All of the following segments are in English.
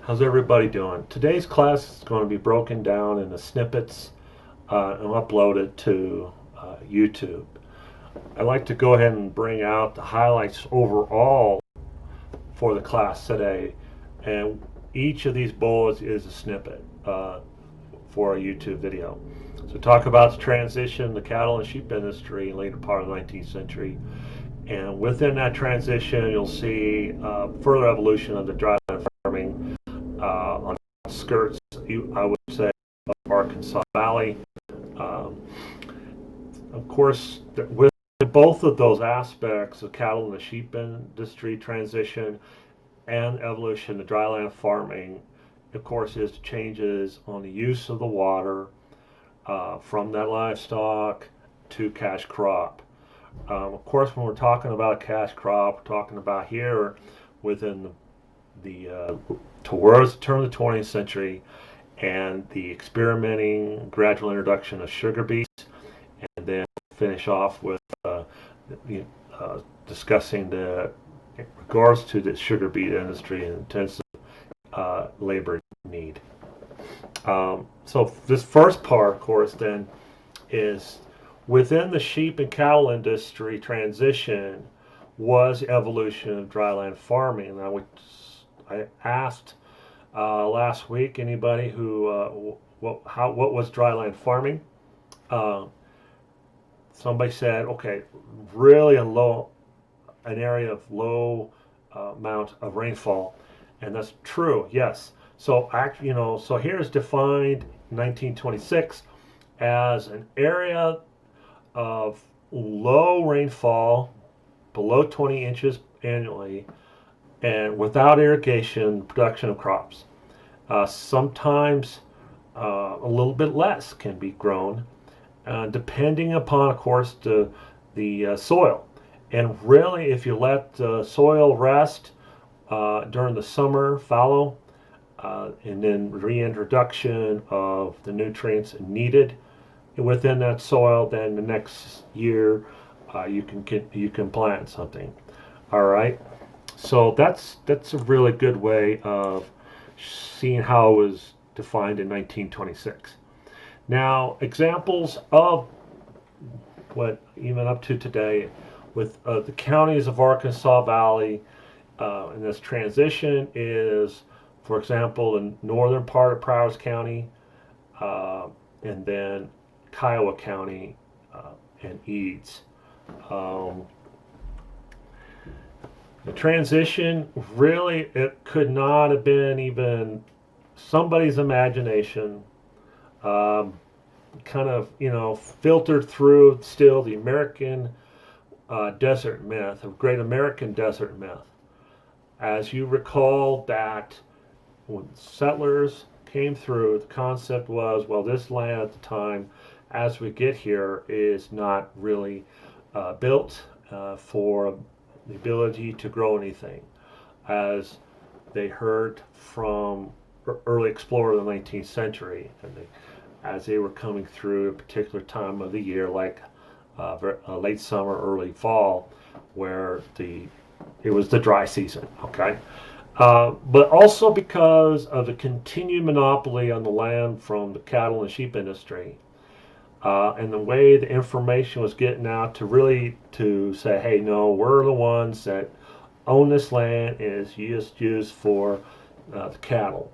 How's everybody doing? Today's class is going to be broken down into snippets and uploaded to YouTube. I'd like to go ahead and bring out the highlights overall for the class today, and each of these bullets is a snippet for a YouTube video. So talk about the transition, the cattle and sheep industry in the later part of the 19th century, and within that transition you'll see further evolution of the dryland farming on skirts, I would say, of Arkansas Valley. Um, of course, with both of those aspects, the cattle and the sheep industry transition and evolution of dryland farming, of course, is changes on the use of the water from that livestock to cash crop. Of course, when we're talking about cash crop, we're talking about here within the towards the turn of the 20th century and the experimenting gradual introduction of sugar beets, and then finish off with discussing the in regards to the sugar beet industry and intensive labor need. So this first part, of course, then is within the sheep and cattle industry transition was evolution of dryland farming. Now, I asked last week anybody who what was dryland farming. Uh, Somebody said, okay, really an area of low amount of rainfall, and that's true. Yes. So actually, so here's defined 1926 as an area of low rainfall, below 20 inches annually, and without irrigation, production of crops. Sometimes a little bit less can be grown, depending upon, of course, the soil. And really, if you let the soil rest during the summer fallow, and then reintroduction of the nutrients needed within that soil, then the next year you can plant something. All right. So that's a really good way of seeing how it was defined in 1926. Now, examples of what even up to today with the counties of Arkansas Valley in this transition is, for example, the northern part of Prowers County, and then Kiowa County and Eads. Um, The transition, really, it could not have been even somebody's imagination. Um, Kind of, filtered through still the American desert myth, of great American desert myth. As you recall, that when settlers came through, the concept was, well, this land at the time, as we get here, is not really built for the ability to grow anything, as they heard from early explorers of the 19th century, and as they were coming through a particular time of the year, like late summer, early fall, where it was the dry season. Okay, but also because of the continued monopoly on the land from the cattle and sheep industry, and the way the information was getting out to say, hey, no, we're the ones that own this land, and it's just used for the cattle.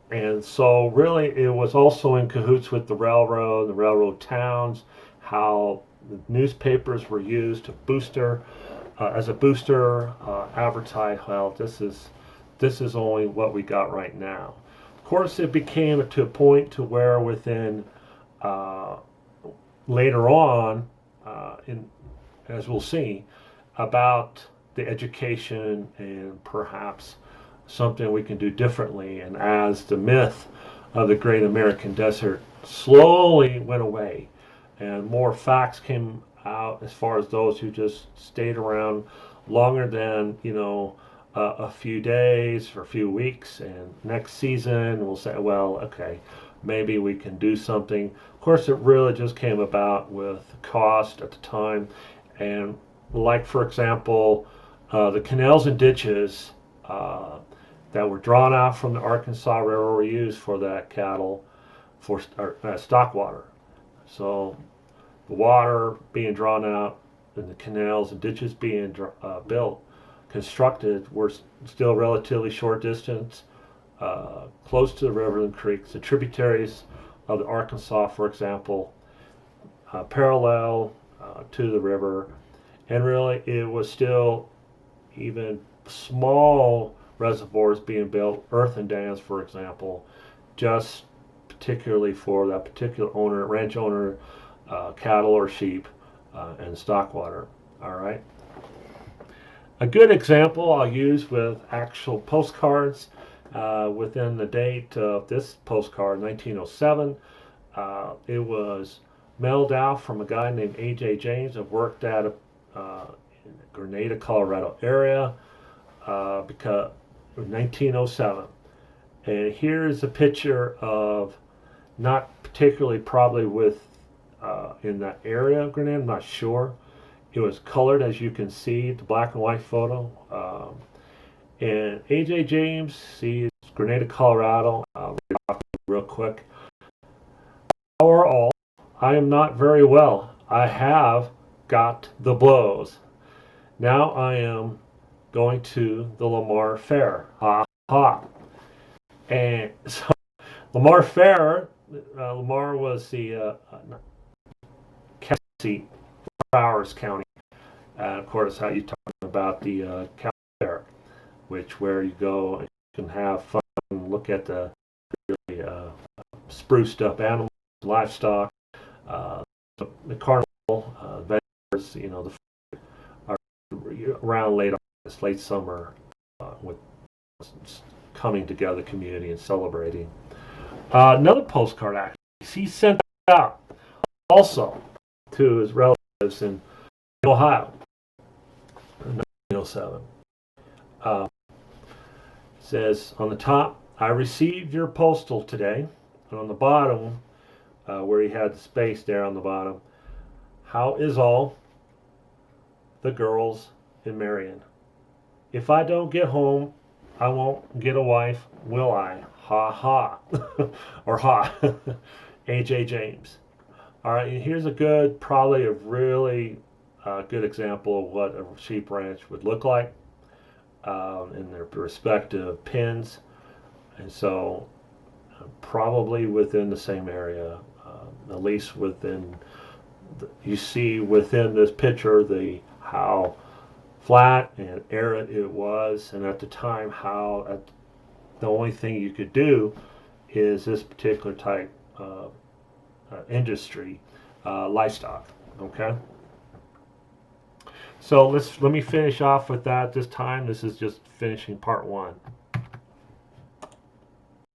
And so really it was also in cahoots with the railroad towns, how the newspapers were used to as a booster, advertise, well, this is only what we got right now. Of course, it became to a point to where within uh, later on, as we'll see, about the education and perhaps something we can do differently. And as the myth of the Great American Desert slowly went away, and more facts came out as far as those who just stayed around longer than a few days or a few weeks, and next season we'll say, well, okay, maybe we can do something. Of course, it really just came about with cost at the time, and like, for example, the canals and ditches that were drawn out from the Arkansas River were used for that cattle for stock water. So the water being drawn out and the canals and ditches being built, constructed, were still relatively short distance, close to the river and creeks. The tributaries of the Arkansas, for example, parallel to the river, and really it was still even small reservoirs being built, earthen dams, for example, just particularly for that particular owner, ranch owner, cattle or sheep, and stock water. All right. A good example I'll use with actual postcards within the date of this postcard, 1907. It was mailed out from a guy named A.J. James that worked at a in the Grenada, Colorado area because 1907. And here's a picture of, not particularly probably with in that area of Grenada, I'm not sure. It was colored, as you can see, the black and white photo. And A.J. James, see, Grenada, Colorado. I'll read off real quick. How are all? I am not very well. I have got the blows. Now I am going to the Lamar Fair. Ha ha. And so Lamar Fair, Lamar was the county seat, Broward County. And of course, how you talk about the county fair, which where you go and you can have fun, look at the really spruced up animals, livestock, the carnival, vendors, the are around late August, late summer, with coming together, community, and celebrating. Another postcard, actually, he sent out also to his relatives in Ohio in 1907. Says on the top, I received your postal today. And on the bottom, where he had the space there on the bottom, how is all the girls in Marion? If I don't get home, I won't get a wife, will I? Ha ha. Or ha. A.J. James. All right, and here's probably a really good example of what a sheep ranch would look like in their respective pens. And so probably within the same area, at least within, you see within this picture how flat and arid it was, and at the time how the only thing you could do is this particular type of industry, livestock. Okay. So let me finish off with that this time. This is just finishing part one.